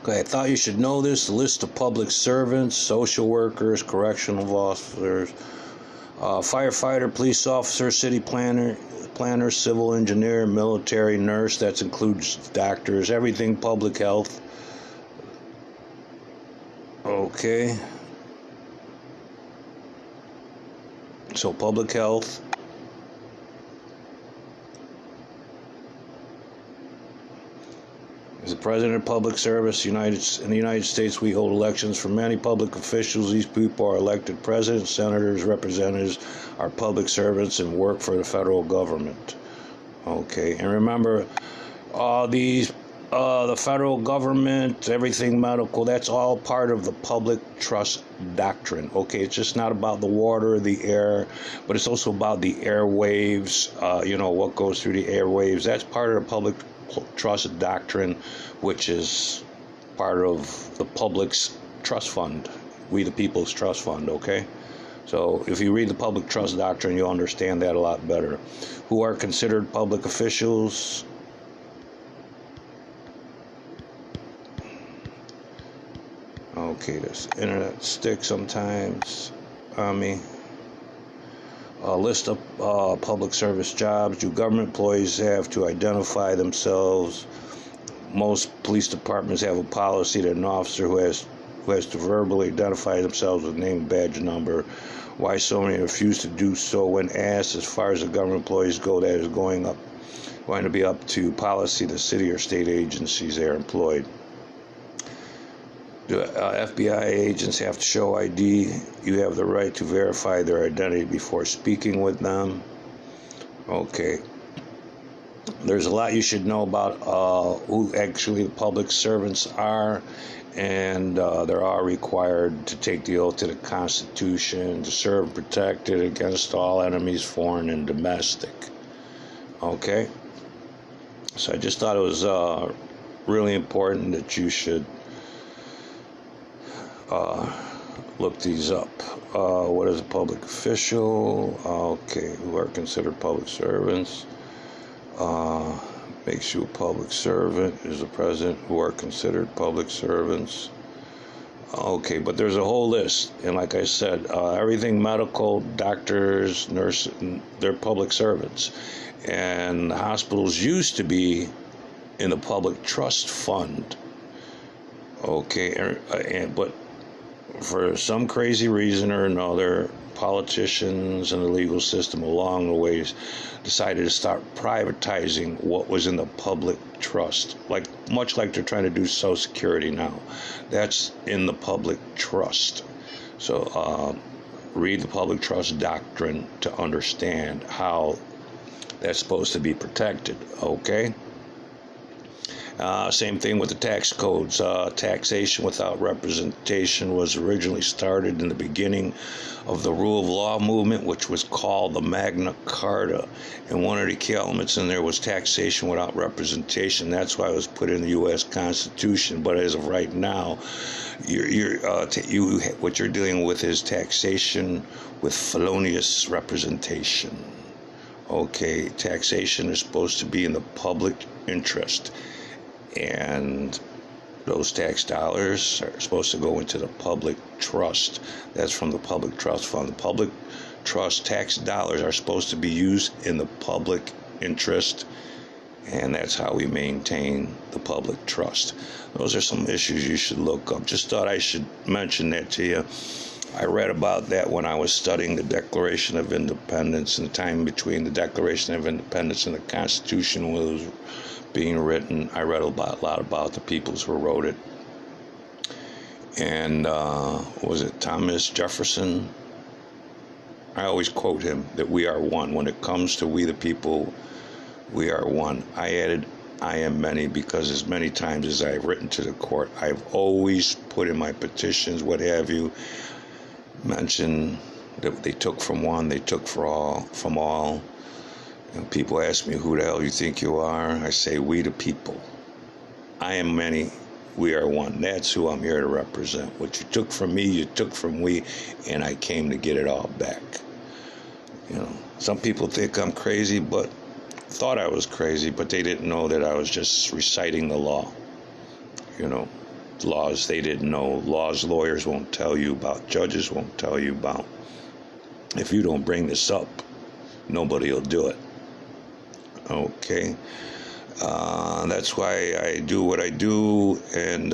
Okay, I thought you should know this. The list of public servants, social workers, correctional officers, firefighter, police officer, city planner, civil engineer, military, nurse. That includes doctors, everything public health. Okay. So public health. As the President of Public Service, in the United States, we hold elections for many public officials. These people are elected presidents, senators, representatives, are public servants, and work for the federal government. Okay, and remember, the federal government, everything medical, that's all part of the public trust doctrine. Okay, it's just not about the water, the air, but it's also about the airwaves, what goes through the airwaves. That's part of the public trust doctrine, which is part of the public's trust fund, we the people's trust fund. Okay, so if you read the public trust doctrine, you'll understand that a lot better. Who are considered public officials? Okay, this internet sticks sometimes on me. A list of public service jobs. Do government employees have to identify themselves? Most police departments have a policy that an officer who has to verbally identify themselves with name, badge, and number. Why so many refuse to do so when asked? As far as the government employees go, that is going to be up to policy the city or state agencies they are employed. Do FBI agents have to show ID? You have the right to verify their identity before speaking with them. Okay. There's a lot you should know about who actually the public servants are, and they're all required to take the oath to the Constitution, to serve and protect it against all enemies, foreign and domestic. Okay? So I just thought it was really important that you should look these up. What is a public official? Okay, who are considered public servants? Makes you a public servant is the president, who are considered public servants. Okay, but there's a whole list, and like I said, everything medical, doctors, nurses, they're public servants, and hospitals used to be in the public trust fund. Okay, but for some crazy reason or another, politicians and the legal system along the ways decided to start privatizing what was in the public trust, much like they're trying to do Social Security now. That's in the public trust. So read the public trust doctrine to understand how that's supposed to be protected. Okay. Same thing with the tax codes. Taxation without representation was originally started in the beginning of the rule of law movement, which was called the Magna Carta. And one of the key elements in there was taxation without representation. That's why it was put in the U.S. Constitution. But as of right now, what you're dealing with is taxation with felonious representation. Okay, taxation is supposed to be in the public interest. And those tax dollars are supposed to go into the public trust. That's from the public trust fund. The public trust tax dollars are supposed to be used in the public interest, and that's how we maintain the public trust. Those are some issues you should look up. Just thought I should mention that to you. I read about that when I was studying the Declaration of Independence, and the time between the Declaration of Independence and the Constitution was being written. I read a lot about the peoples who wrote it. And was it Thomas Jefferson? I always quote him that we are one. When it comes to we the people, we are one. I added I am many because as many times as I've written to the court, I've always put in my petitions, what have you, mentioned that they took from one, they took from all. And people ask me, who the hell you think you are? I say, we the people. I am many, we are one. That's who I'm here to represent. What you took from me, you took from we, and I came to get it all back. Some people think I'm crazy, but thought I was crazy, but they didn't know that I was just reciting the law. laws they didn't know, laws lawyers won't tell you about, judges won't tell you about. If you don't bring this up, nobody will do it. Okay. That's why I do what I do, and